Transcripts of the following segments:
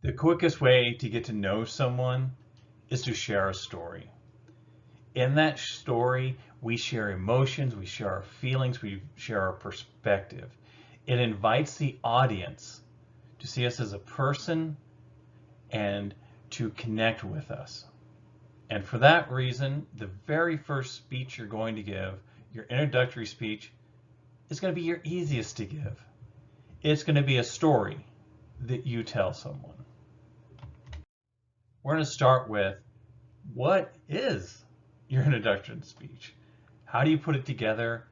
The quickest way to get to know someone is to share a story. In that story, we share emotions, we share our feelings, we share our perspective. It invites the audience to see us as a person and to connect with us. And for that reason, the very first speech you're going to give, your introductory speech, is going to be your easiest to give. It's going to be a story that you tell someone. We're going to start with, what is your introduction speech? How do you put it together?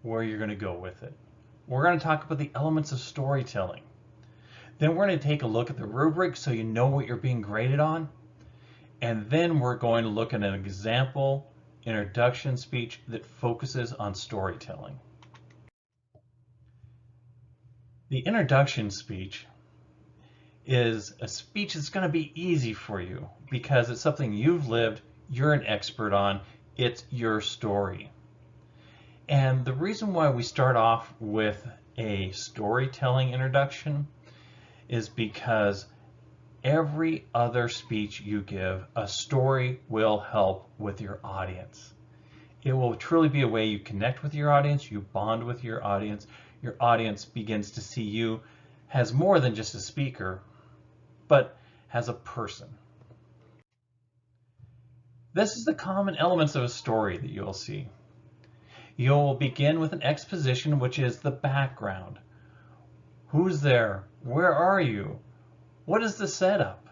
Where you're going to go with it? We're going to talk about the elements of storytelling. Then we're going to take a look at the rubric so you know what you're being graded on. And then we're going to look at an example introduction speech that focuses on storytelling. The introduction speech is a speech that's going to be easy for you because it's something you've lived, you're an expert on, it's your story. And the reason why we start off with a storytelling introduction is because every other speech you give, a story will help with your audience. It will truly be a way you connect with your audience, you bond with your audience begins to see you as more than just a speaker, but as a person. This is the common elements of a story that you'll see. You'll begin with an exposition, which is the background. Who's there? Where are you? What is the setup?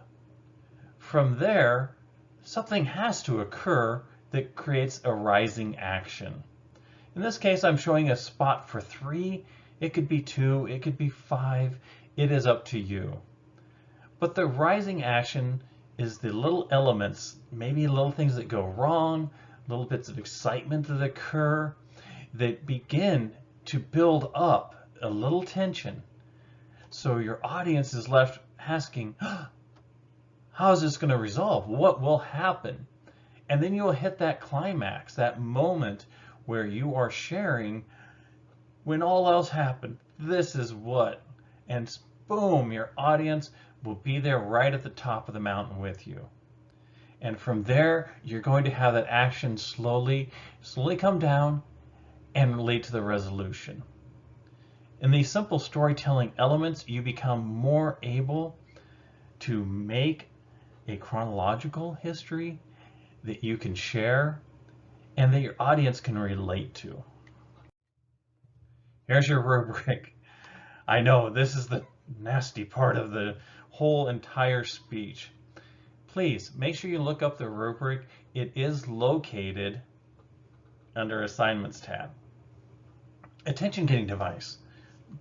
From there, something has to occur that creates a rising action. In this case, I'm showing a spot for 3. It could be 2, it could be 5. It is up to you. But the rising action is the little elements, maybe little things that go wrong, little bits of excitement that occur, that begin to build up a little tension. So your audience is left asking, how is this going to resolve? What will happen? And then you'll hit that climax, that moment where you are sharing, when all else happened, this is what. And boom, your audience will be there right at the top of the mountain with you. And from there, you're going to have that action slowly come down and lead to the resolution. In these simple storytelling elements, you become more able to make a chronological history that you can share and that your audience can relate to. Here's your rubric. I know this is the nasty part of the whole entire speech. Please make sure you look up the rubric. It is located under Assignments tab. Attention getting device.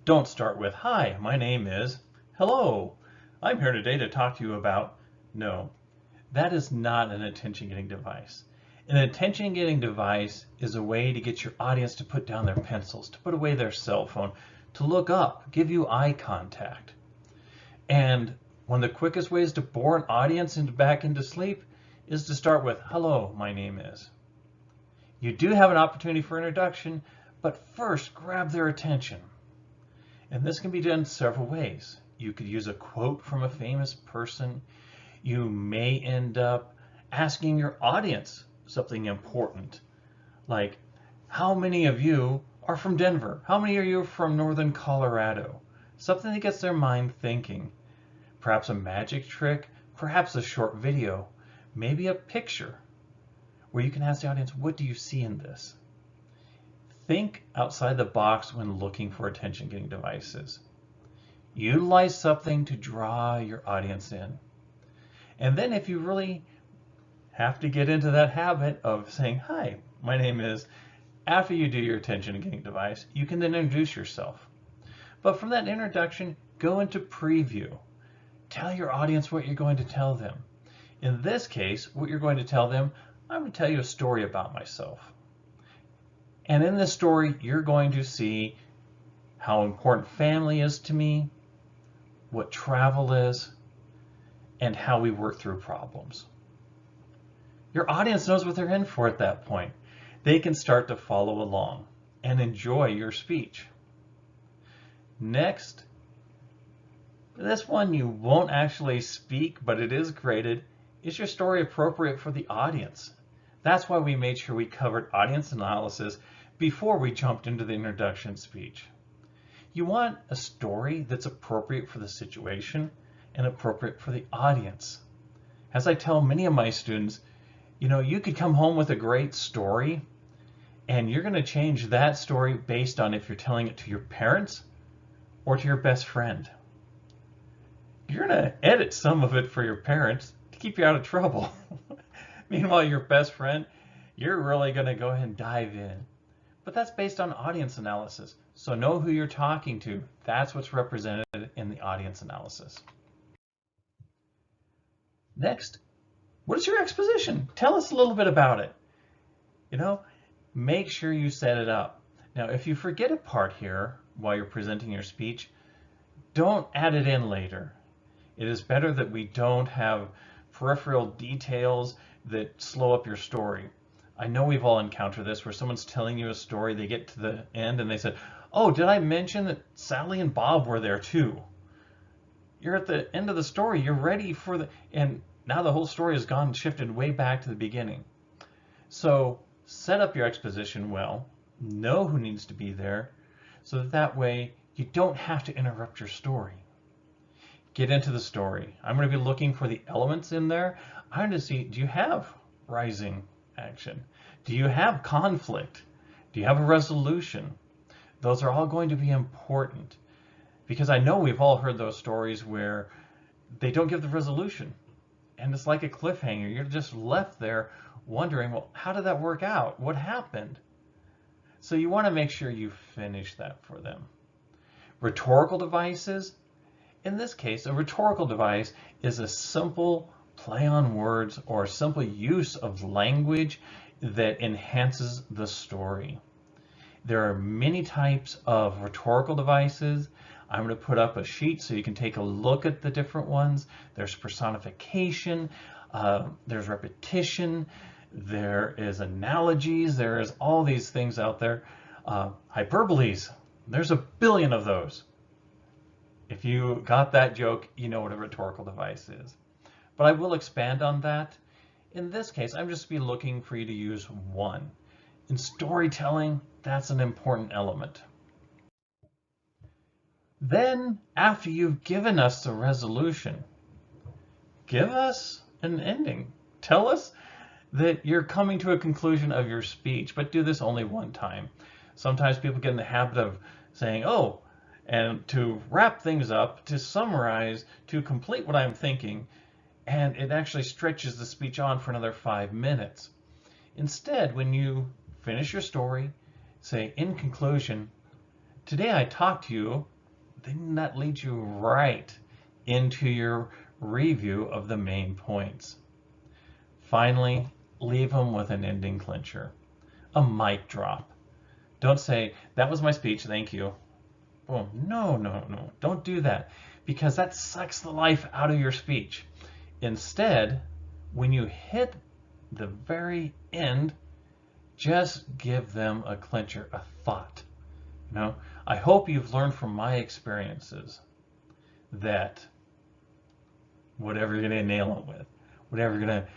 Don't start with, hi, my name is, hello, I'm here today to talk to you about. No, that is not an attention getting device. An attention getting device is a way to get your audience to put down their pencils, to put away their cell phone, to look up, give you eye contact. And one of the quickest ways to bore an audience back into sleep is to start with, hello, my name is. You do have an opportunity for introduction, but first grab their attention. And this can be done several ways. You could use a quote from a famous person. You may end up asking your audience something important, like, how many of you are from Denver? How many of you are from Northern Colorado? Something that gets their mind thinking. Perhaps a magic trick, perhaps a short video, maybe a picture where you can ask the audience, what do you see in this? Think outside the box when looking for attention-getting devices. Utilize something to draw your audience in. And then if you really have to get into that habit of saying, hi, my name is, after you do your attention-getting device, you can then introduce yourself. But from that introduction, go into preview. Tell your audience what you're going to tell them. In this case, what you're going to tell them, I'm going to tell you a story about myself. And in this story, you're going to see how important family is to me, what travel is, and how we work through problems. Your audience knows what they're in for at that point. They can start to follow along and enjoy your speech. Next, This one you won't actually speak, but it is graded. Is your story appropriate for the audience? That's why we made sure we covered audience analysis before we jumped into the introduction speech. You want a story that's appropriate for the situation and appropriate for the audience. As I tell many of my students, you could come home with a great story and you're going to change that story based on if you're telling it to your parents or to your best friend. You're going to edit some of it for your parents to keep you out of trouble. Meanwhile, your best friend, you're really going to go ahead and dive in. But that's based on audience analysis. So know who you're talking to. That's what's represented in the audience analysis. Next, what is your exposition? Tell us a little bit about it. Make sure you set it up. Now, if you forget a part here while you're presenting your speech, don't add it in later. It is better that we don't have peripheral details that slow up your story. I know we've all encountered this where someone's telling you a story, they get to the end and they said, oh, did I mention that Sally and Bob were there too? You're at the end of the story, you're ready for and now the whole story has gone shifted way back to the beginning. So set up your exposition well, know who needs to be there, so that way you don't have to interrupt your story. Get into the story. I'm going to be looking for the elements in there. I'm going to see, do you have rising action? Do you have conflict? Do you have a resolution? Those are all going to be important because I know we've all heard those stories where they don't give the resolution and it's like a cliffhanger. You're just left there wondering, well, how did that work out? What happened? So you want to make sure you finish that for them. Rhetorical devices. In this case, a rhetorical device is a simple play on words or a simple use of language that enhances the story. There are many types of rhetorical devices. I'm going to put up a sheet so you can take a look at the different ones. There's personification, there's repetition, there is analogies, there is all these things out there. Hyperboles, there's a billion of those. If you got that joke, you know what a rhetorical device is. But I will expand on that. In this case, I'm just be looking for you to use one. In storytelling, that's an important element. Then, after you've given us the resolution, give us an ending. Tell us that you're coming to a conclusion of your speech, but do this only one time. Sometimes people get in the habit of saying, oh, and to wrap things up, to summarize, to complete what I'm thinking, and it actually stretches the speech on for another 5 minutes. Instead, when you finish your story, say, in conclusion, today I talked to you, then that leads you right into your review of the main points. Finally, leave them with an ending clincher, a mic drop. Don't say, that was my speech, thank you. Boom. No. Don't do that because that sucks the life out of your speech. Instead, when you hit the very end, just give them a clincher, a thought. I hope you've learned from my experiences that whatever you're going to nail it with, whatever you're going to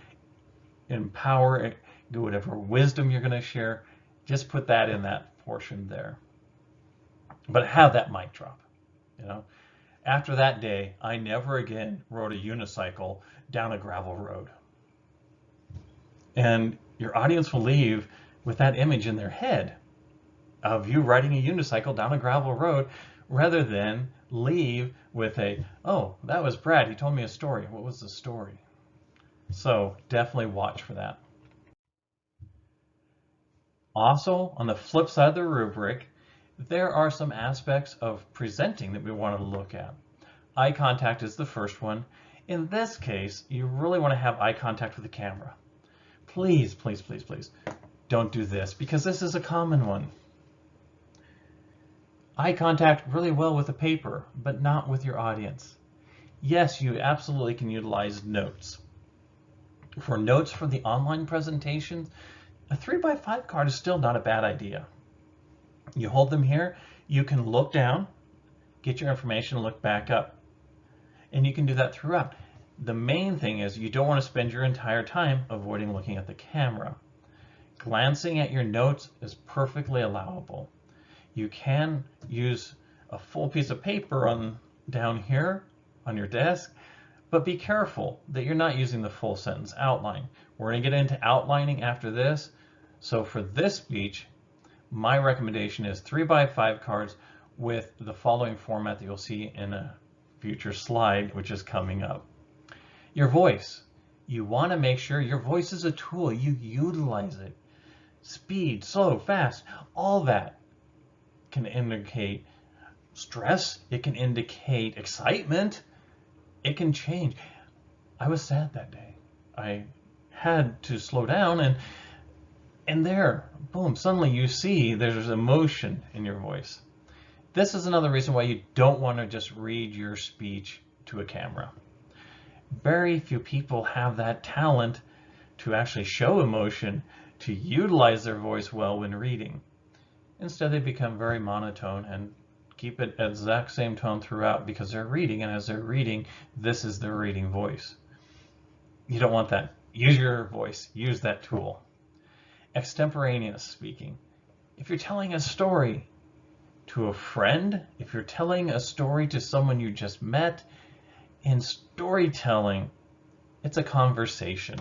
empower, do whatever wisdom you're going to share, just put that in that portion there. But have that mic drop. After that day, I never again rode a unicycle down a gravel road. And your audience will leave with that image in their head of you riding a unicycle down a gravel road rather than leave with a, oh, that was Brad, he told me a story. What was the story? So definitely watch for that. Also, on the flip side of the rubric, there are some aspects of presenting that we want to look at. Eye contact is the first one. In this case, you really want to have eye contact with the camera. Please, please, please, please, don't do this because this is a common one. Eye contact really well with the paper, but not with your audience. Yes, you absolutely can utilize notes. For notes for the online presentations, a 3x5 card is still not a bad idea. You hold them here, you can look down, get your information, look back up. And you can do that throughout. The main thing is you don't want to spend your entire time avoiding looking at the camera. Glancing at your notes is perfectly allowable. You can use a full piece of paper down here on your desk, but be careful that you're not using the full sentence outline. We're going to get into outlining after this. So for this speech, my recommendation is 3x5 cards with the following format that you'll see in a future slide, which is coming up. Your voice. You want to make sure your voice is a tool. You utilize it. Speed, slow, fast, all that can indicate stress. It can indicate excitement. It can change. I was sad that day. I had to slow down, and there, boom, suddenly you see there's emotion in your voice. This is another reason why you don't want to just read your speech to a camera. Very few people have that talent to actually show emotion, to utilize their voice well when reading. Instead, they become very monotone and keep it at the exact same tone throughout because they're reading, and as they're reading, this is their reading voice. You don't want that. Use your voice. Use that tool. Extemporaneous speaking. If you're telling a story to a friend, if you're telling a story to someone you just met, in storytelling, it's a conversation.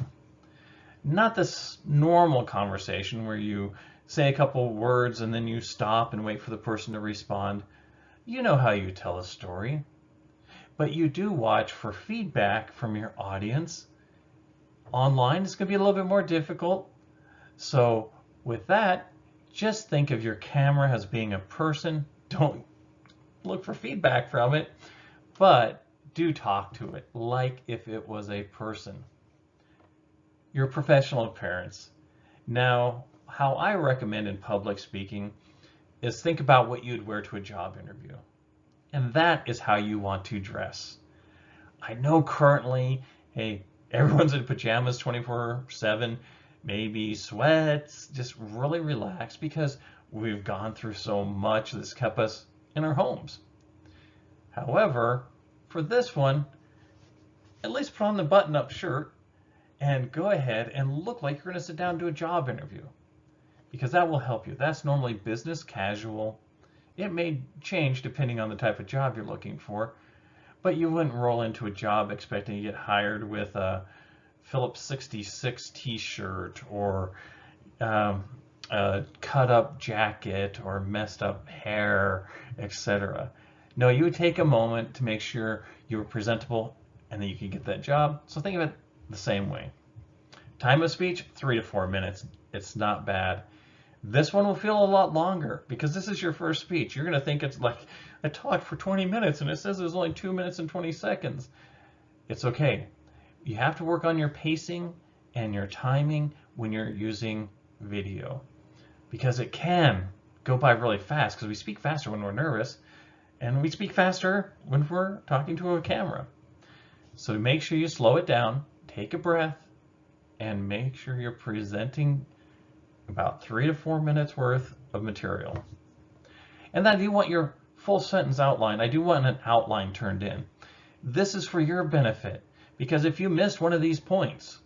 Not this normal conversation where you say a couple words and then you stop and wait for the person to respond. You know how you tell a story, but you do watch for feedback from your audience. Online, it's going to be a little bit more difficult. So with that, just think of your camera as being a person. Don't look for feedback from it, but do talk to it like if it was a person. Your professional appearance. Now, how I recommend in public speaking is think about what you'd wear to a job interview. And that is how you want to dress. I know currently, hey, everyone's in pajamas 24/7, maybe sweats, just really relax because we've gone through so much that's kept us in our homes. However, for this one, at least put on the button-up shirt and go ahead and look like you're going to sit down and do a job interview, because that will help you. That's normally business casual. It may change depending on the type of job you're looking for, but you wouldn't roll into a job expecting to get hired with a Phillips 66 t-shirt or a cut up jacket or messed up hair, etc. No, you would take a moment to make sure you were presentable and that you can get that job. So think of it the same way. Time of speech, 3 to 4 minutes. It's not bad. This one will feel a lot longer because this is your first speech. You're going to think it's like I talked for 20 minutes and it says there's only 2 minutes and 20 seconds. It's okay. You have to work on your pacing and your timing when you're using video, because it can go by really fast because we speak faster when we're nervous and we speak faster when we're talking to a camera. So make sure you slow it down, take a breath, and make sure you're presenting about 3 to 4 minutes worth of material. And then I do want your full sentence outline. I do want an outline turned in. This is for your benefit, because if you missed one of these points,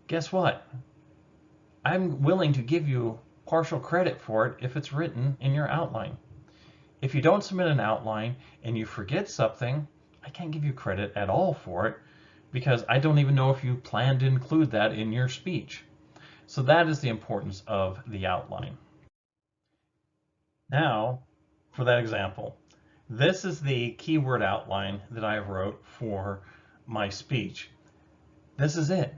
guess what? I'm willing to give you partial credit for it if it's written in your outline. If you don't submit an outline and you forget something, I can't give you credit at all for it because I don't even know if you plan to include that in your speech. So that is the importance of the outline. Now, for that example, this is the keyword outline that I wrote for my speech. This is it.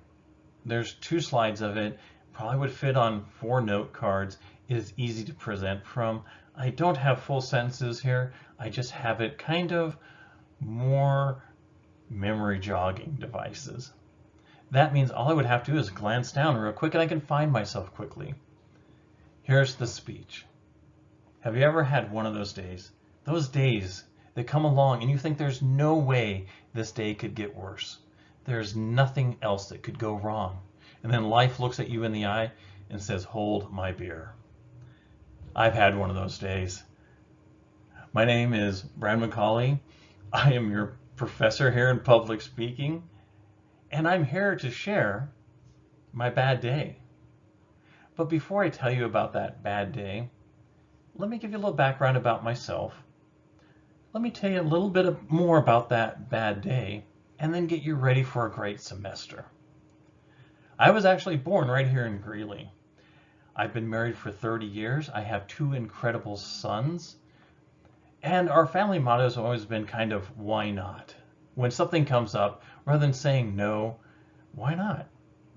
There's 2 slides of it. Probably would fit on 4 note cards. It is easy to present from. I don't have full sentences here. I just have it kind of more memory jogging devices. That means all I would have to do is glance down real quick and I can find myself quickly. Here's the speech. Have you ever had one of those days? Those days that come along and you think there's no way this day could get worse. There's nothing else that could go wrong. And then life looks at you in the eye and says, hold my beer. I've had one of those days. My name is Brad McCauley. I am your professor here in public speaking, and I'm here to share my bad day. But before I tell you about that bad day, let me give you a little background about myself. Let me tell you a little bit more about that bad day, and then get you ready for a great semester. I was actually born right here in Greeley. I've been married for 30 years. I have 2 incredible sons. And our family motto has always been kind of, why not? When something comes up, rather than saying no, why not?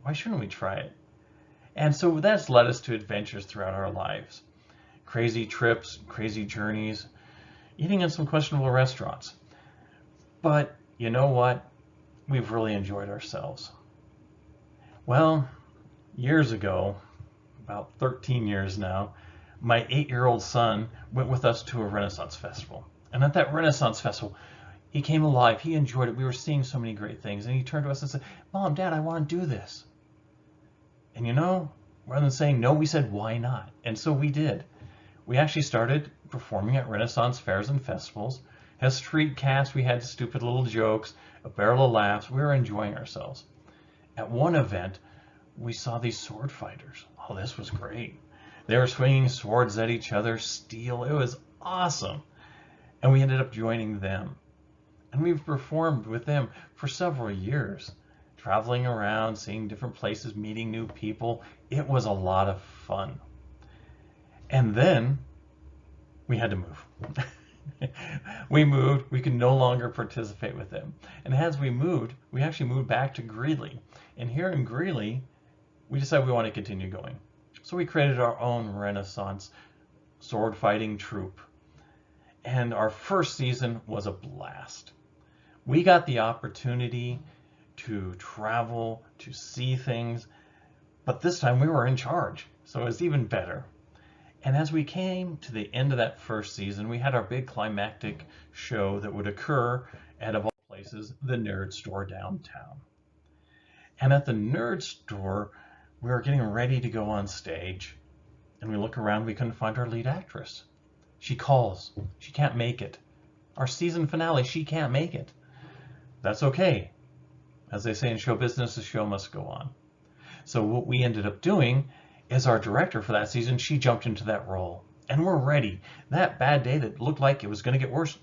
Why shouldn't we try it? And so that's led us to adventures throughout our lives. Crazy trips, crazy journeys, eating in some questionable restaurants. But you know what? We've really enjoyed ourselves. Well, years ago, about 13 years now, my 8-year-old son went with us to a Renaissance festival. And at that Renaissance festival, he came alive. He enjoyed it. We were seeing so many great things. And he turned to us and said, Mom, Dad, I want to do this. And you know, rather than saying no, we said, why not? And so we did. We actually started performing at Renaissance fairs and festivals. As street cast, we had stupid little jokes, a barrel of laughs. We were enjoying ourselves. At one event, we saw these sword fighters. Oh, this was great. They were swinging swords at each other, steel. It was awesome. And we ended up joining them. And we've performed with them for several years, traveling around, seeing different places, meeting new people. It was a lot of fun. And then we had to move. We moved. We could no longer participate with them. And as we moved, we actually moved back to Greeley. And here in Greeley, we decided we want to continue going. So we created our own Renaissance sword fighting troupe. And our first season was a blast. We got the opportunity to travel, to see things, but this time we were in charge, so it was even better. And as we came to the end of that first season, we had our big climactic show that would occur at, of all places, the Nerd Store downtown. And at the Nerd Store, we were getting ready to go on stage, and we look around, we couldn't find our lead actress. She calls. She can't make it. Our season finale, she can't make it. That's okay. As they say in show business, the show must go on. So what we ended up doing is our director for that season, she jumped into that role. And we're ready. That bad day that looked like it was going to get worse,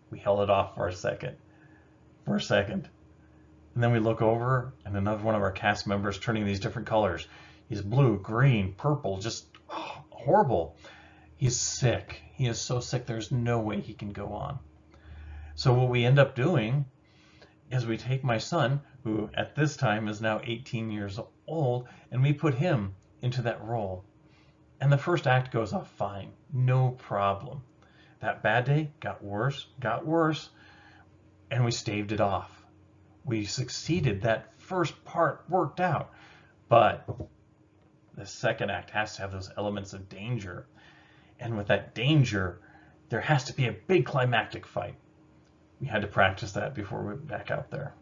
we held it off for a second. And then we look over, and another one of our cast members turning these different colors. He's blue, green, purple, just horrible. He's sick. He is so sick, there's no way he can go on. So what we end up doing is we take my son, who at this time is now 18 years old, and we put him into that role. And the first act goes off fine, no problem. That bad day got worse, and we staved it off. We succeeded. That first part worked out, but the second act has to have those elements of danger. And with that danger, there has to be a big climactic fight. We had to practice that before we went back out there.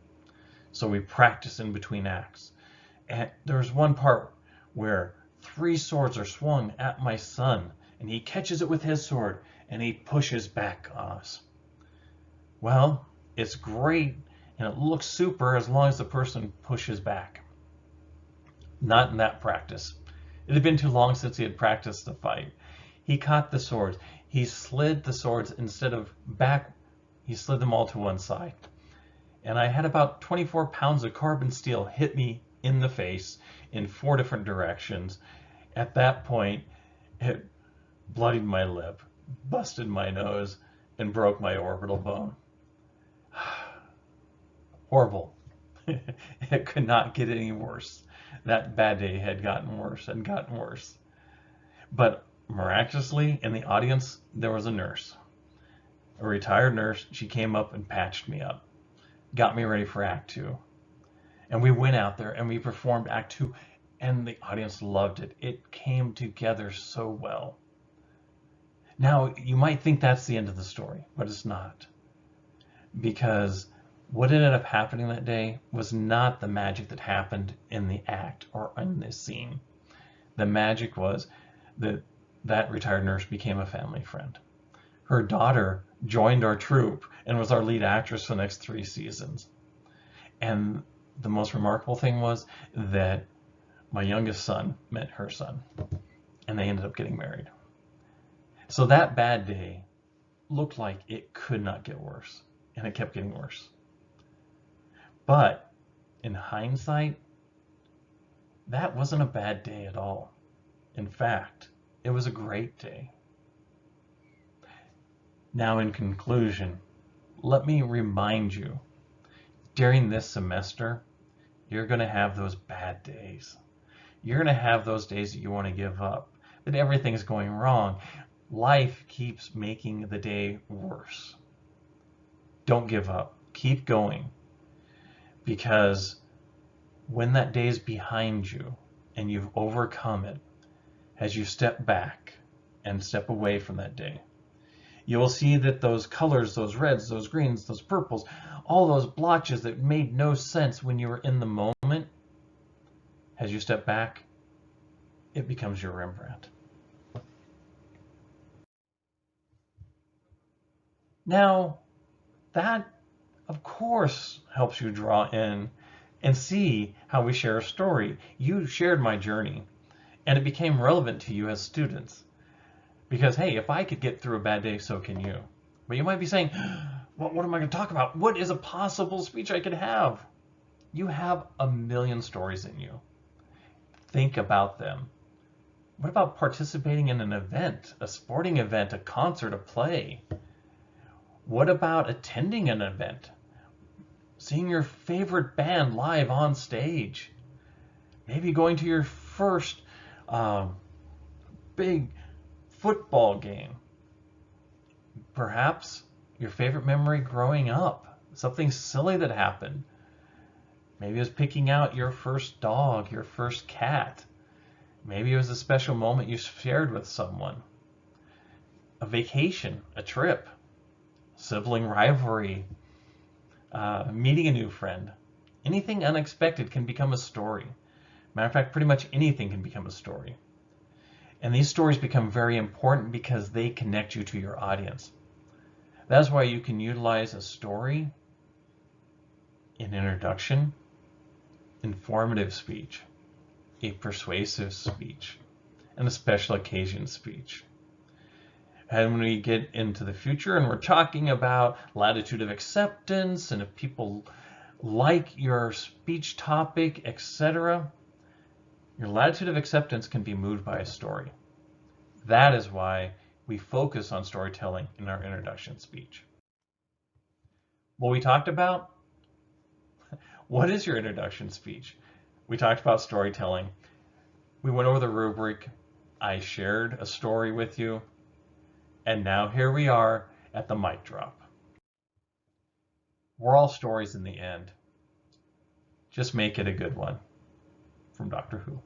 So we practiced in between acts. And there's one part where 3 swords are swung at my son, and he catches it with his sword, and he pushes back on us. Well, it's great, and it looks super as long as the person pushes back. Not in that practice. It had been too long since he had practiced the fight. He caught the swords. He slid the swords instead of back. He slid them all to one side. And I had about 24 pounds of carbon steel hit me in the face in 4 different directions. At that point, it bloodied my lip, busted my nose, and broke my orbital bone. Horrible. It could not get any worse. That bad day had gotten worse and gotten worse. But miraculously, in the audience, there was a nurse. A retired nurse. She came up and patched me up. Got me ready for Act 2. And we went out there and we performed Act 2, and the audience loved it. It came together so well. Now, you might think that's the end of the story, but it's not. Because what ended up happening that day was not the magic that happened in the act or in this scene. The magic was that that retired nurse became a family friend. her daughter joined our troupe and was our lead actress for the next 3 seasons. And the most remarkable thing was that my youngest son met her son, and they ended up getting married. So that bad day looked like it could not get worse, and it kept getting worse. But in hindsight, that wasn't a bad day at all. In fact, it was a great day. Now, in conclusion, let me remind you, during this semester, you're going to have those bad days. You're going to have those days that you want to give up, that everything's going wrong. Life keeps making the day worse. Don't give up. Keep going. Because when that day is behind you and you've overcome it, as you step back and step away from that day, you will see that those colors, those reds, those greens, those purples, all those blotches that made no sense when you were in the moment, as you step back, it becomes your Rembrandt. Now, that, of course, helps you draw in and see how we share a story. You shared my journey, and it became relevant to you as students. Because, hey, if I could get through a bad day, so can you. But you might be saying, what am I going to talk about? What is a possible speech I could have? You have a million stories in you. Think about them. What about participating in an event, a sporting event, a concert, a play? What about attending an event? Seeing your favorite band live on stage? Maybe going to your first big football game. Perhaps your favorite memory growing up, something silly that happened. Maybe it was picking out your first dog, your first cat. Maybe it was a special moment you shared with someone. A vacation, a trip, sibling rivalry, meeting a new friend. Anything unexpected can become a story. Matter of fact, pretty much anything can become a story. And these stories become very important because they connect you to your audience. That's why you can utilize a story, an introduction, informative speech, a persuasive speech, and a special occasion speech. And when we get into the future and we're talking about latitude of acceptance and if people like your speech topic, etc., your latitude of acceptance can be moved by a story. That is why we focus on storytelling in our introduction speech. What we talked about? What is your introduction speech? We talked about storytelling. We went over the rubric. I shared a story with you. And now here we are at the mic drop. We're all stories in the end. Just make it a good one. From Doctor Who.